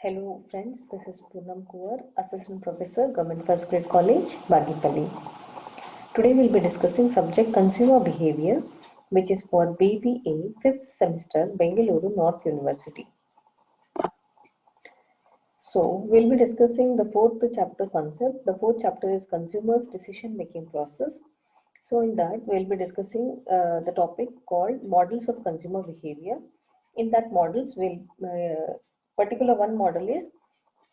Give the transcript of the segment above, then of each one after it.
Hello friends, this is Poonam Kuwar, Assistant Professor, Government First Grade College, Bagipalli. Today we'll be discussing subject Consumer Behavior, which is for BBA 5th semester, Bengaluru North University. So we'll be discussing the fourth chapter concept. The fourth chapter is Consumers Decision Making Process. So in that we'll be discussing the topic called Models of Consumer Behavior. In that models, particular one model is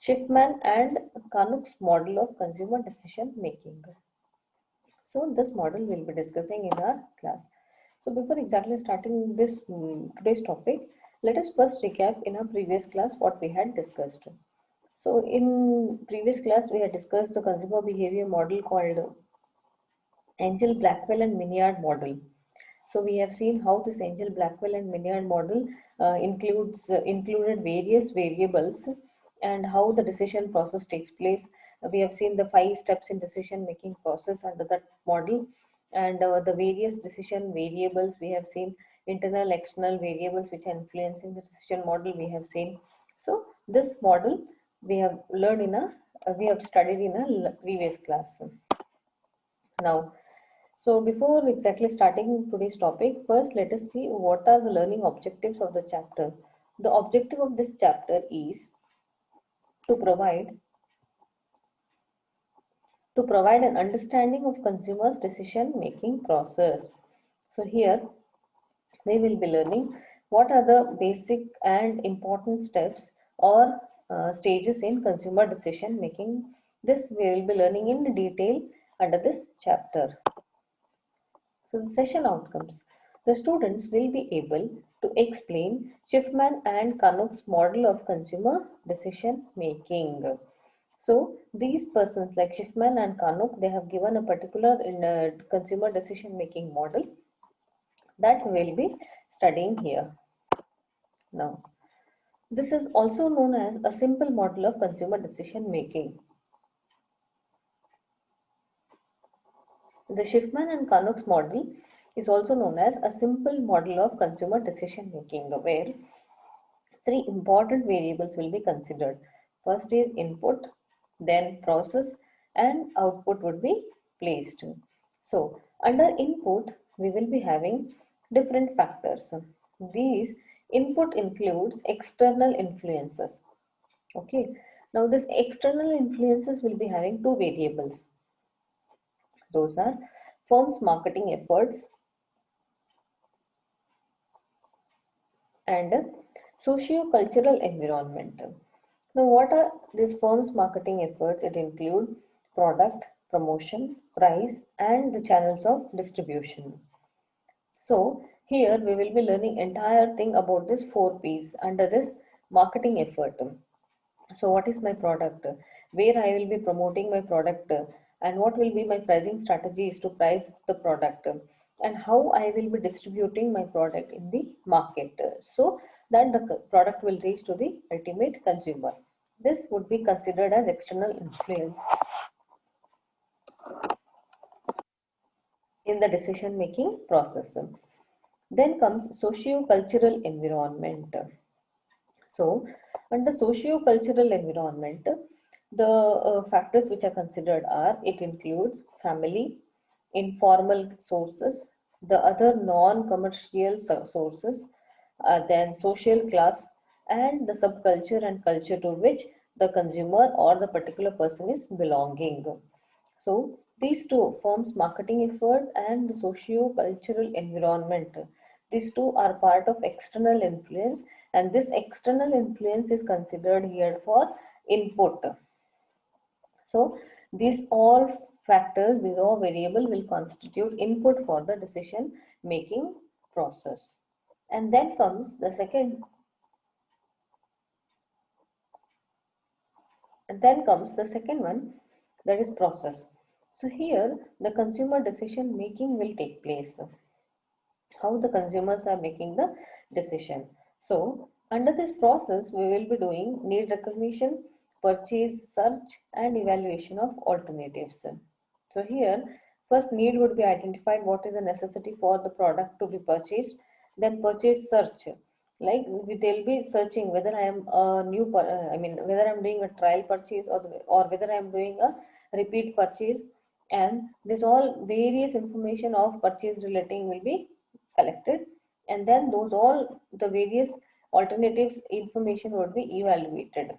Schiffman and Canuck's model of consumer decision making. So this model we'll be discussing in our class. So before exactly starting this today's topic, let us first recap in our previous class what we had discussed. So in previous class we had discussed the consumer behavior model called Angel Blackwell and Minyard model. So we have seen how this Angel Blackwell and Minyard model included various variables and how the decision process takes place. We have seen the 5 steps in decision making process under that model, and the various decision variables we have seen, internal external variables which are influencing the decision model we have seen. So this model we have learned in a we have studied in a previous class. Now, so before exactly starting today's topic, first let us see what are the learning objectives of the chapter. The objective of this chapter is to provide an understanding of consumers' decision making process. So here we will be learning what are the basic and important steps or stages in consumer decision making. This we will be learning in detail under this chapter. So the session outcomes. The students will be able to explain Schiffman and Canuck's model of consumer decision making. So these persons like Schiffman and Canuck, they have given a particular consumer decision making model that we will be studying here. Now, this is also known as a simple model of consumer decision making. The Schiffman and Canuck's model is also known as a simple model of consumer decision making, where 3 important variables will be considered. First is input, then process, and output would be placed. So, under input, we will be having different factors. These input includes external influences. Okay. Now, this external influences will be having 2 variables. Those are firm's marketing efforts and socio-cultural environment. Now, what are these firm's marketing efforts? It include product, promotion, price, and the channels of distribution. So, here we will be learning entire thing about this 4 P's under this marketing effort. So what is my product? Where I will be promoting my product, and what will be my pricing strategies to price the product, and how I will be distributing my product in the market so that the product will reach to the ultimate consumer. This would be considered as external influence in the decision making process. Then comes socio-cultural environment. So, under socio-cultural environment, the factors which are considered are, it includes family, informal sources, the other non-commercial sources, then social class, and the subculture and culture to which the consumer or the particular person is belonging. So these two forms marketing effort and the socio-cultural environment. These two are part of external influence, and this external influence is considered here for input. So these all factors, these all variable will constitute input for the decision making process. And then comes the second one, that is process. So here the consumer decision making will take place. How the consumers are making the decision. So under this process, we will be doing need recognition, purchase, search, and evaluation of alternatives. So here, first need would be identified, what is the necessity for the product to be purchased, then purchase search. Like they'll be searching whether I am a I mean whether I'm doing a trial purchase, or whether I'm doing a repeat purchase, and this all various information of purchase relating will be collected, and then those all the various alternatives information would be evaluated.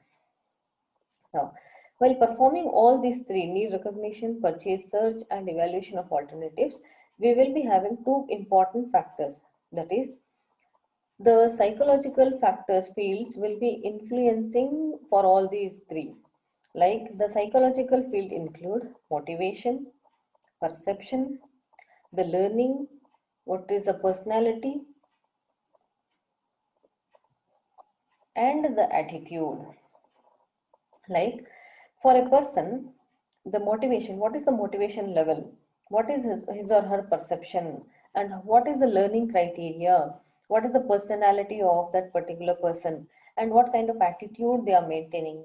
Now, while performing all these three, need recognition, purchase, search, and evaluation of alternatives, we will be having two important factors. That is, the psychological factors fields will be influencing for all these three. Like the psychological field include motivation, perception, the learning, what is a personality, and the attitude. Like for a person, the motivation, what is the motivation level, what is his or her perception, and what is the learning criteria, what is the personality of that particular person, and what kind of attitude they are maintaining.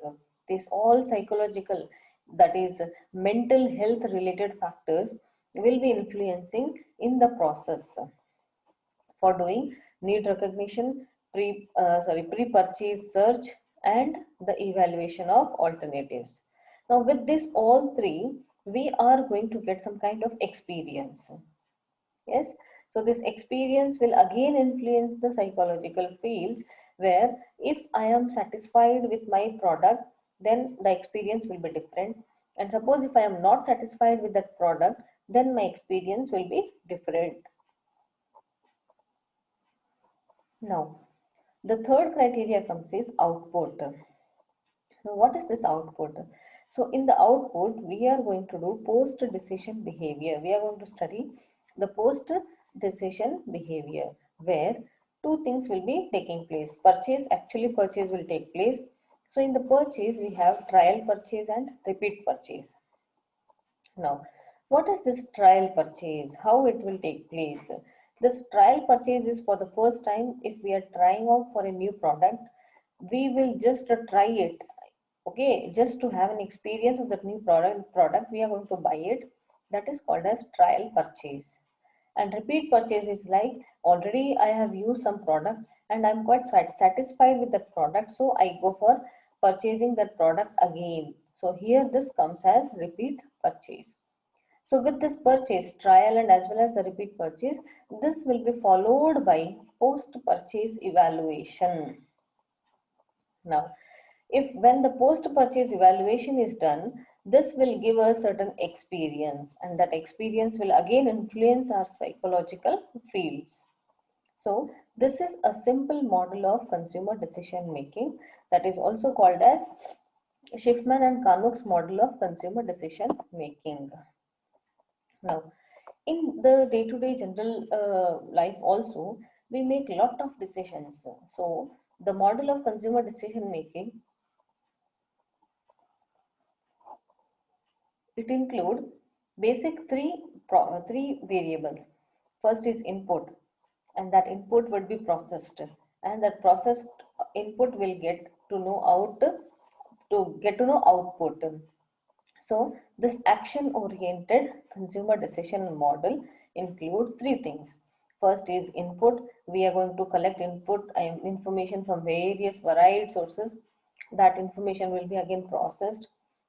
These all psychological, that is mental health related factors will be influencing in the process for doing need recognition, pre-purchase search, and the evaluation of alternatives. Now, with this all three, we are going to get some kind of experience. Yes, so this experience will again influence the psychological fields, where if I am satisfied with my product, then the experience will be different. And suppose if I am not satisfied with that product, then my experience will be different. Now, the third criteria comes is output. Now, what is this output? So, in the output, we are going to do post-decision behavior. We are going to study the post-decision behavior, where two things will be taking place. Purchase will take place. So, in the purchase, we have trial purchase and repeat purchase. Now, what is this trial purchase? How it will take place? This trial purchase is for the first time. If we are trying out for a new product, we will just try it. Okay, just to have an experience of that new product, we are going to buy it. That is called as trial purchase. And repeat purchase is like, already I have used some product and I'm quite satisfied with that product, so I go for purchasing that product again. So here this comes as repeat purchase. So with this purchase, trial and as well as the repeat purchase, this will be followed by post-purchase evaluation. Now, if when the post-purchase evaluation is done, this will give a certain experience, and that experience will again influence our psychological fields. So this is a simple model of consumer decision making, that is also called as Schiffman and Carnot's model of consumer decision making. Now, in the day-to-day general life also, we make a lot of decisions. So the model of consumer decision making, it include basic three variables. First is input, and that input would be processed, and that processed input will get to know output. So this action oriented consumer decision model include three things. First is input. We are going to collect input information from various varied sources. That information will be again processed,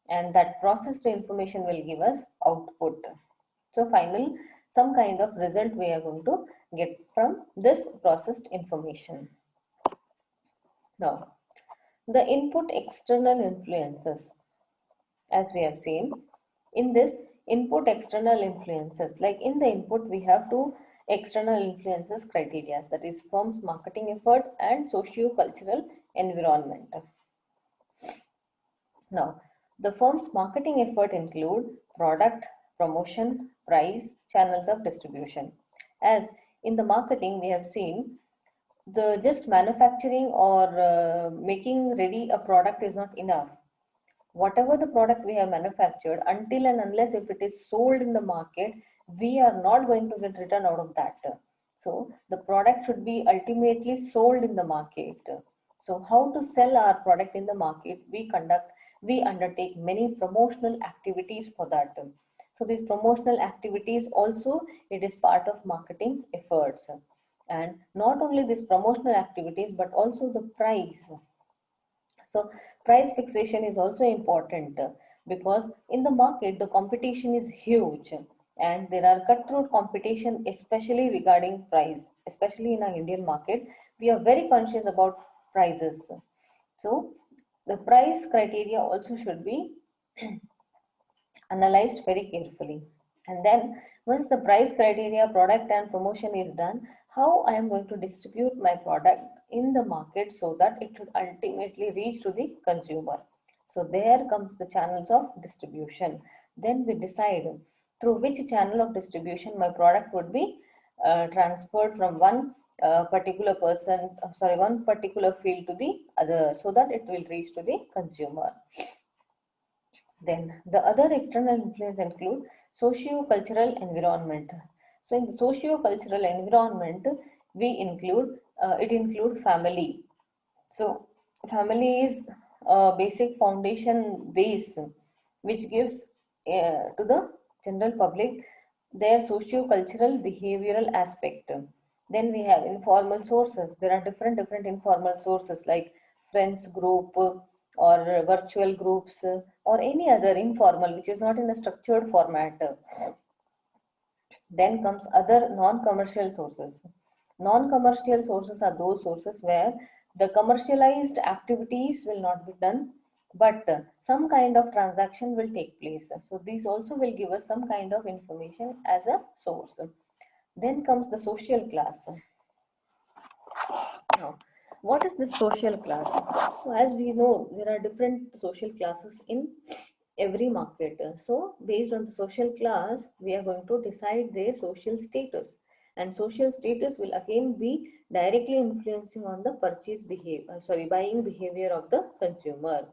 and that processed information will give us output. So finally, some kind of result we are going to get from this processed information. Now, the input external influences, as we have seen, in this input external influences, like in the input we have two external influences criteria, that is firm's marketing effort and socio-cultural environment. Now, the firm's marketing effort include product, promotion, price, channels of distribution. As in the marketing, we have seen the just manufacturing or making ready a product is not enough. Whatever the product we have manufactured, until and unless if it is sold in the market, we are not going to get return out of that. So the product should be ultimately sold in the market. So how to sell our product in the market? We undertake many promotional activities for that. So these promotional activities also, it is part of marketing efforts. And not only these promotional activities, but also the price. So price fixation is also important because in the market the competition is huge and there are cutthroat competition, especially regarding price. Especially in our Indian market, we are very conscious about prices. So the price criteria also should be analyzed very carefully. And then once the price criteria, product and promotion is done, how I am going to distribute my product in the market so that it should ultimately reach to the consumer. So there comes the channels of distribution. Then we decide through which channel of distribution my product would be transferred from one particular person, one particular field to the other, so that it will reach to the consumer. Then the other external influence include socio-cultural environment. So in the socio-cultural environment, we include it include family. So family is a basic foundation base which gives to the general public their socio-cultural behavioral aspect. Then we have informal sources. There are different informal sources like friends group or virtual groups or any other informal which is not in a structured format. Then comes other non-commercial sources. Non-commercial sources are those sources where the commercialized activities will not be done, but some kind of transaction will take place. So these also will give us some kind of information as a source. Then comes the social class. Now, what is this social class? So as we know, there are different social classes in every market. So based on the social class, we are going to decide their social status. And social status will again be directly influencing on the buying behavior of the consumer.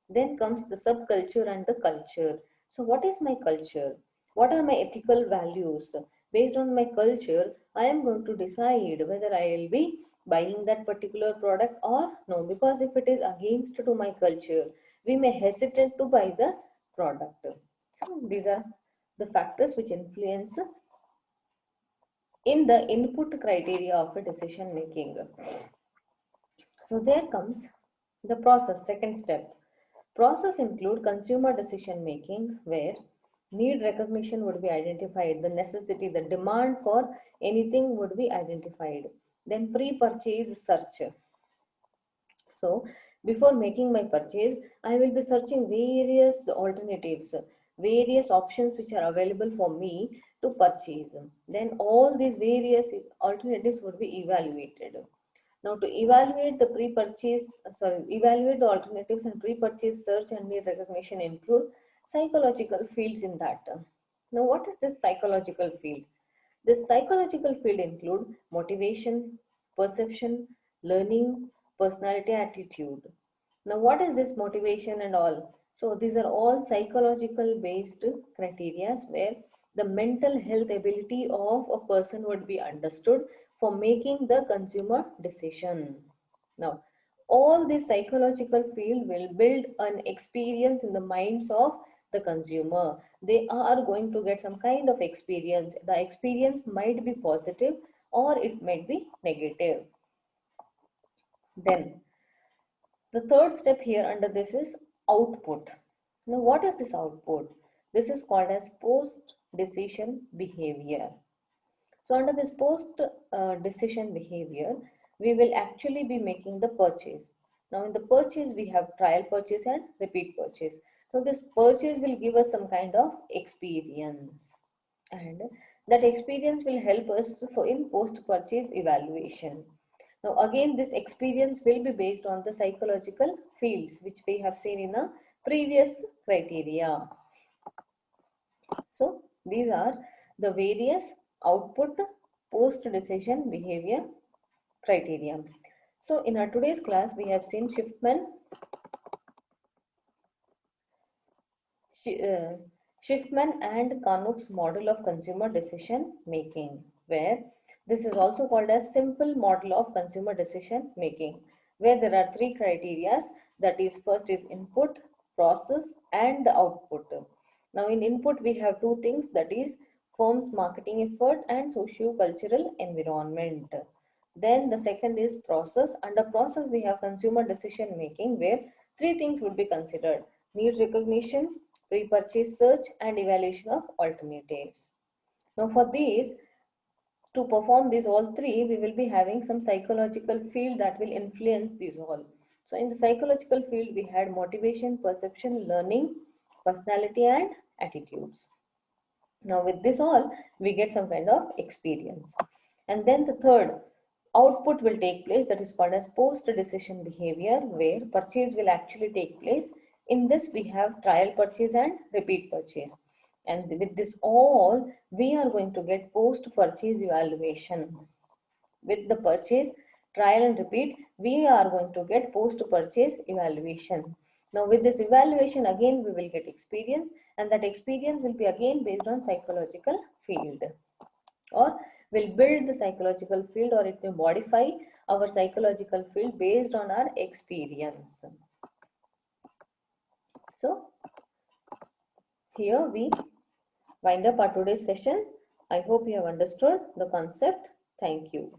Then comes the subculture and the culture. So, what is my culture? What are my ethical values? Based on my culture, I am going to decide whether I will be buying that particular product or no. Because if it is against to my culture, we may hesitate to buy the product. So, these are the factors which influence in the input criteria of a decision making. So there comes the process, second step. Process include consumer decision making where need recognition would be identified, the necessity, the demand for anything would be identified. Then pre-purchase search. So before making my purchase, I will be searching various alternatives, various options which are available for me to purchase. Then all these various alternatives would be evaluated. Now to evaluate evaluate the alternatives and pre-purchase search and need recognition include psychological fields in that. Now what is this psychological field? This psychological field include motivation, perception, learning, personality, attitude. Now what is this motivation and all? So these are all psychological based criteria where the mental health ability of a person would be understood for making the consumer decision. Now, all this psychological field will build an experience in the minds of the consumer. They are going to get some kind of experience. The experience might be positive or it might be negative. Then, the third step here under this is output. Now, what is this output? This is called as post-decision behavior. So under this post decision behavior, we will actually be making the purchase. Now in the purchase, we have trial purchase and repeat purchase. So this purchase will give us some kind of experience, and that experience will help us for in post purchase evaluation. Now again, this experience will be based on the psychological fields which we have seen in a previous criteria. So these are the various output post-decision behavior criteria. So in our today's class, we have seen Schiffman and Carnot's model of consumer decision making, where this is also called as simple model of consumer decision making, where there are three criteria. That is, first is input, process, and the output. Now in input, we have two things, that is firm's marketing effort and socio-cultural environment. Then the second is process. Under process, we have consumer decision making, where three things would be considered: need recognition, pre-purchase search, and evaluation of alternatives. Now for these, to perform these all three, we will be having some psychological field that will influence these all. So in the psychological field, we had motivation, perception, learning, personality, and attitudes. Now with this all, we get some kind of experience. And then the third output will take place, that is called as post decision behavior, where purchase will actually take place. In this we have trial purchase and repeat purchase. And with this all, we are going to get post purchase evaluation. With the purchase, trial and repeat, we are going to get post purchase evaluation. Now with this evaluation, again we will get experience, and that experience will be again based on psychological field, or will build the psychological field, or it may modify our psychological field based on our experience. So here we wind up our today's session. I hope you have understood the concept. Thank you.